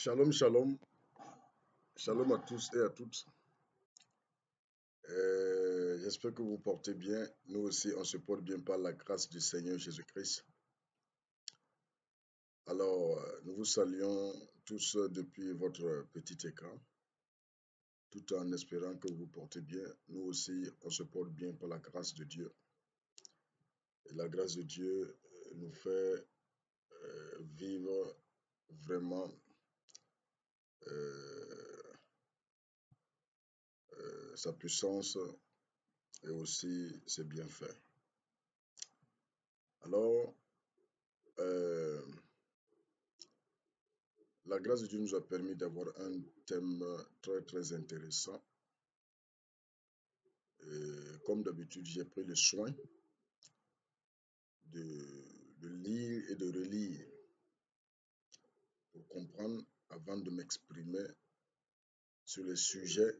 Shalom, shalom, shalom à tous et à toutes. J'espère que vous vous portez bien. Nous aussi, on se porte bien par la grâce du Seigneur Jésus-Christ. Alors, nous vous saluons tous depuis votre petit écran, tout en espérant que vous vous portez bien. Nous aussi, on se porte bien par la grâce de Dieu. Et la grâce de Dieu nous fait vivre vraiment sa puissance et aussi ses bienfaits. Alors, la grâce de Dieu nous a permis d'avoir un thème très intéressant. Et comme d'habitude, j'ai pris le soin de lire et de relire pour comprendre avant de m'exprimer sur les sujets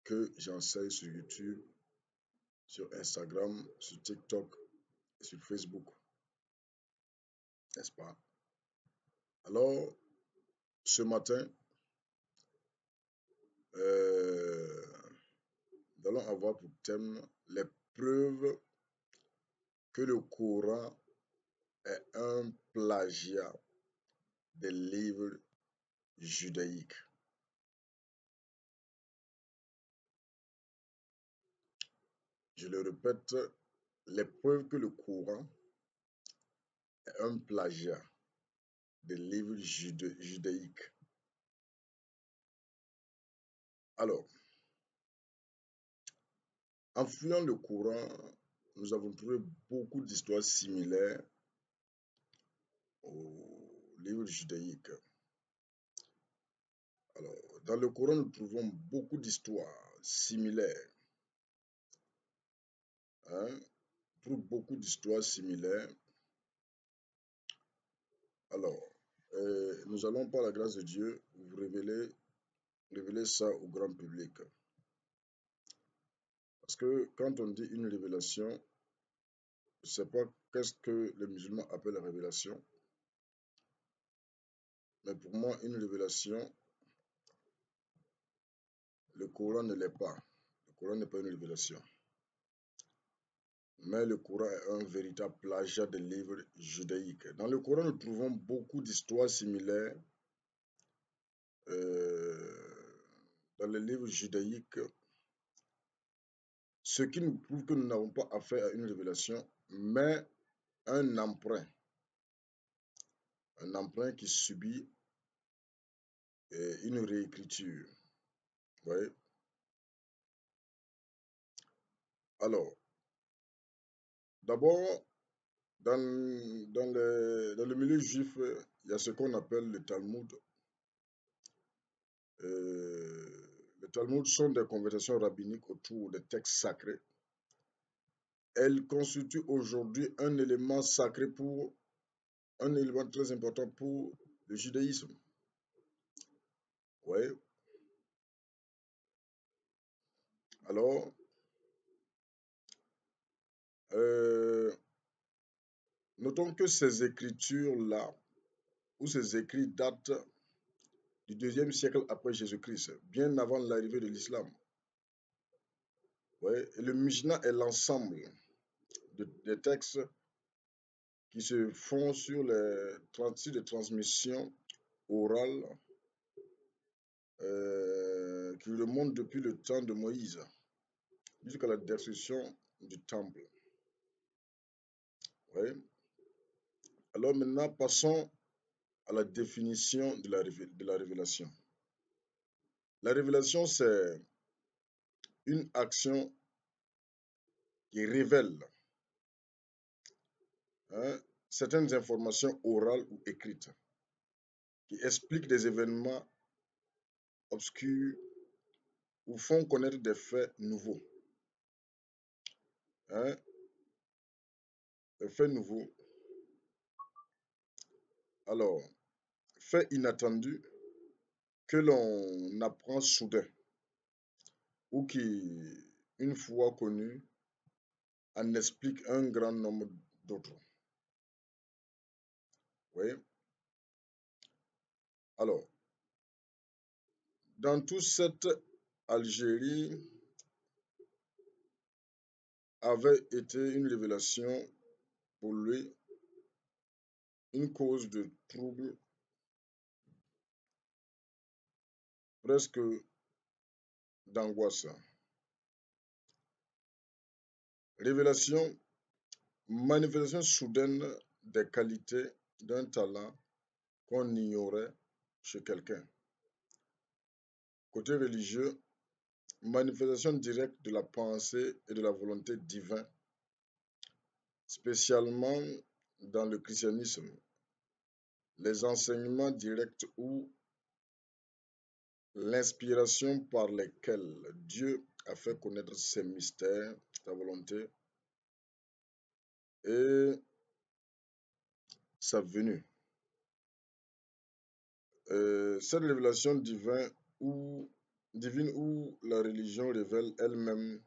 que j'enseigne sur YouTube, sur Instagram, sur TikTok et sur Facebook. N'est-ce pas? Alors, ce matin, nous allons avoir pour thème les preuves que le Coran est un plagiat des livres judaïques. Je le répète, les preuves que le Coran est un plagiat des livres judaïques. Alors, en fouillant le Coran, nous avons trouvé beaucoup d'histoires similaires aux livres judaïques. Alors, dans le Coran, nous trouvons beaucoup d'histoires similaires. Beaucoup d'histoires similaires. Alors, nous allons par la grâce de Dieu vous révéler ça au grand public. Parce que quand on dit une révélation, je ne sais pas qu'est-ce que les musulmans appellent la révélation. Mais pour moi, une révélation, le Coran ne l'est pas. Le Coran n'est pas une révélation. Mais le Coran est un véritable plagiat des livres judaïques. Dans le Coran, nous trouvons beaucoup d'histoires similaires. Dans les livres judaïques, ce qui nous prouve que nous n'avons pas affaire à une révélation, mais un emprunt. Un emprunt qui subit une réécriture. Vous voyez? Alors, d'abord, dans le milieu juif, il y a ce qu'on appelle le Talmud. Les Talmuds sont des conversations rabbiniques autour des textes sacrés. Elles constituent aujourd'hui un élément très important pour le judaïsme. Oui. Alors, notons que ces écritures-là, ou ces écrits datent du 2e siècle après Jésus-Christ, bien avant l'arrivée de l'islam. Oui. Et le Mishnah est l'ensemble des textes qui se font sur les transmissions orales qui remontent depuis le temps de Moïse jusqu'à la destruction du temple. Oui. Alors maintenant, passons à la définition de la révélation. La révélation, c'est une action qui révèle certaines informations orales ou écrites, qui expliquent des événements obscurs ou font connaître des faits nouveaux. Des faits nouveaux. Alors, faits inattendus que l'on apprend soudain ou qui, une fois connus, en expliquent un grand nombre d'autres. Oui. Alors, Dans toute cette Algérie avait été une révélation pour lui, une cause de trouble presque d'angoisse. Révélation, manifestation soudaine des qualités d'un talent qu'on ignorait chez quelqu'un. Côté religieux, manifestation directe de la pensée et de la volonté divine, spécialement dans le christianisme. Les enseignements directs ou l'inspiration par lesquels Dieu a fait connaître ses mystères, sa volonté et sa venue. Cette révélation divine où la religion révèle elle-même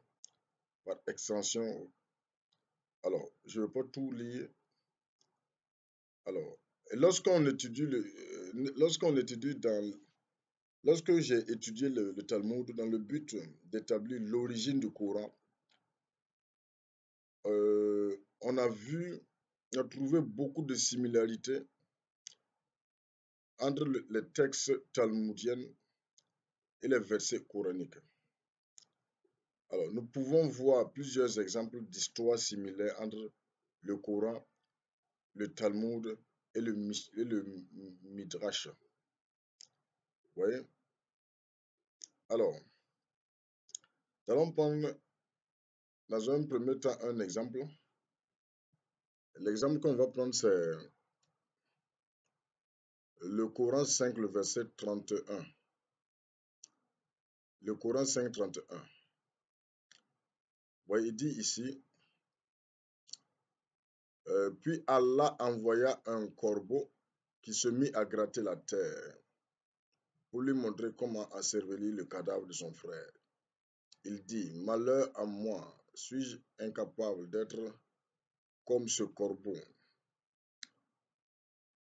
par extension. Alors, je ne vais pas tout lire. Alors, lorsqu'on étudie lorsque j'ai étudié le Talmud dans le but d'établir l'origine du Coran, on a trouvé beaucoup de similarités entre les textes talmudiens et les versets coraniques. Alors, nous pouvons voir plusieurs exemples d'histoires similaires entre le Coran, le Talmud et le Midrash. Vous voyez? Alors, nous allons prendre dans un premier temps un exemple. L'exemple qu'on va prendre, c'est le Coran 5, le verset 31. Le Coran 5, 31. Vous voyez, il dit ici, puis Allah envoya un corbeau qui se mit à gratter la terre pour lui montrer comment ensevelir le cadavre de son frère. Il dit, malheur à moi, suis-je incapable d'être comme ce corbeau,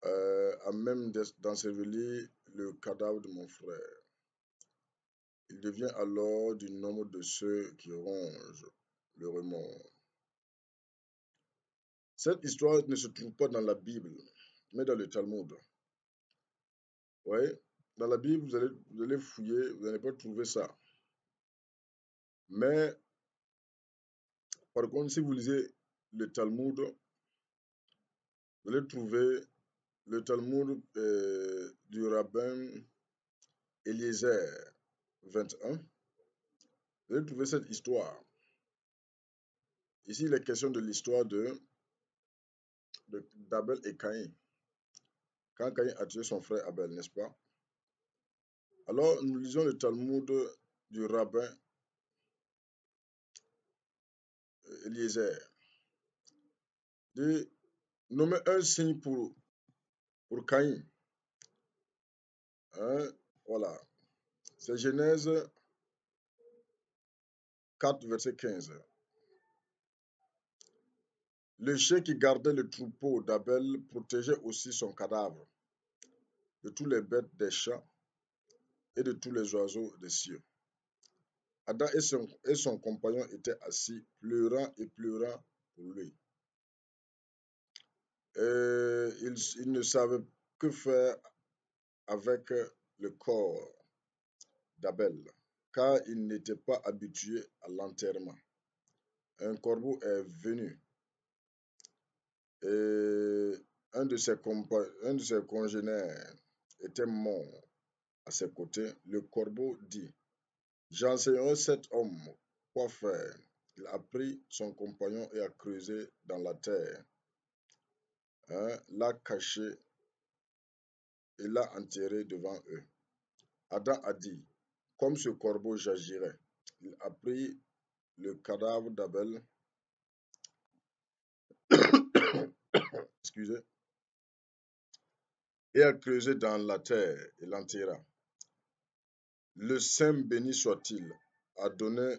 à même d'ensevelir le cadavre de mon frère. Il devient alors du nombre de ceux qui rongent le remords. Cette histoire ne se trouve pas dans la Bible, mais dans le Talmud. Oui, dans la Bible, vous allez fouiller, vous n'allez pas trouver ça. Mais, par contre, si vous lisez le Talmud, vous allez trouver le Talmud du rabbin Eliezer 21. Vous allez trouver cette histoire. Ici, il est question de l'histoire d'Abel et Caïn. Quand Caïn a tué son frère Abel, n'est-ce pas? Alors, nous lisons le Talmud du rabbin Eliezer. Il nommer un signe pour Caïn. Hein? Voilà. C'est Genèse 4, verset 15. Le chien qui gardait le troupeau d'Abel protégeait aussi son cadavre de tous les bêtes des champs et de tous les oiseaux des cieux. Adam et son compagnon étaient assis, pleurant et pleurant pour lui. Et ils ne savaient que faire avec le corps d'Abel, car ils n'étaient pas habitués à l'enterrement. Un corbeau est venu et un de ses congénères était mort à ses côtés. Le corbeau dit, j'enseignerai cet homme quoi faire. Il a pris son compagnon et a creusé dans la terre, l'a caché et l'a enterré devant eux. Adam a dit, comme ce corbeau j'agirai. Il a pris le cadavre d'Abel, excusez, et a creusé dans la terre et l'enterra. Le Saint béni soit-il a donné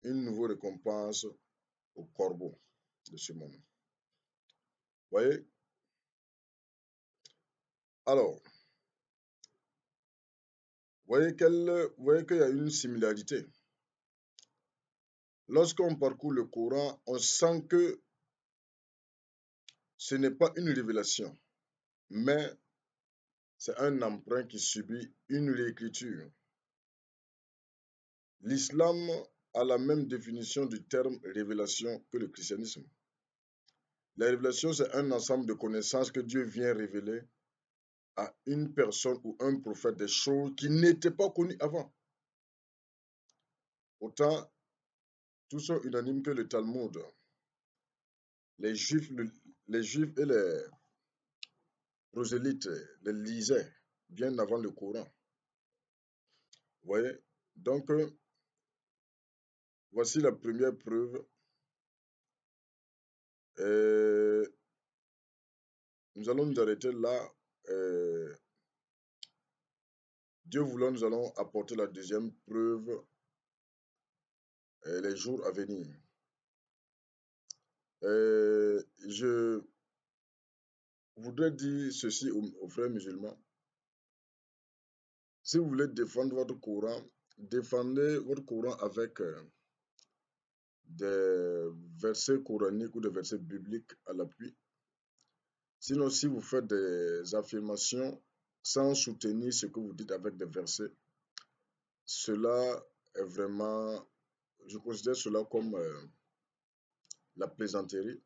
une nouvelle récompense au corbeau de ce monde. Voyez? Alors, Vous voyez qu'il y a une similarité. Lorsqu'on parcourt le Coran, on sent que ce n'est pas une révélation, mais c'est un emprunt qui subit une réécriture. L'islam a la même définition du terme révélation que le christianisme. La révélation, c'est un ensemble de connaissances que Dieu vient révéler à une personne ou un prophète des choses qui n'étaient pas connues avant. Autant, tous sont unanimes que le Talmud, les Juifs, et les prosélytes les lisaient bien avant le Coran. Vous voyez? Donc, voici la première preuve. Nous allons nous arrêter là. Dieu voulant, nous allons apporter la deuxième preuve les jours à venir. Je voudrais dire ceci aux frères musulmans. Si vous voulez défendre votre Coran, défendez votre Coran avec des versets coraniques ou des versets bibliques à l'appui. Sinon, si vous faites des affirmations sans soutenir ce que vous dites avec des versets, cela est vraiment, je considère cela comme la plaisanterie.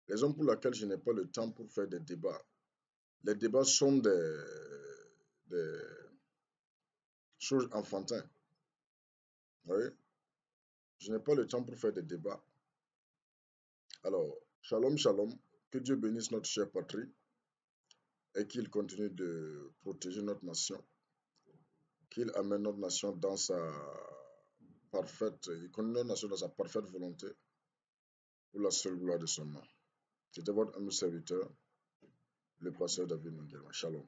Raison pour laquelle je n'ai pas le temps pour faire des débats. Les débats sont des choses enfantines. Vous voyez? Je n'ai pas le temps pour faire des débats. Alors, shalom, shalom. Que Dieu bénisse notre chère patrie et qu'il continue de protéger notre nation. Qu'il amène notre nation dans sa parfaite, il conduit notre nation dans sa parfaite volonté pour la seule gloire de son nom. C'était votre ami serviteur, le pasteur David Munguema. Shalom.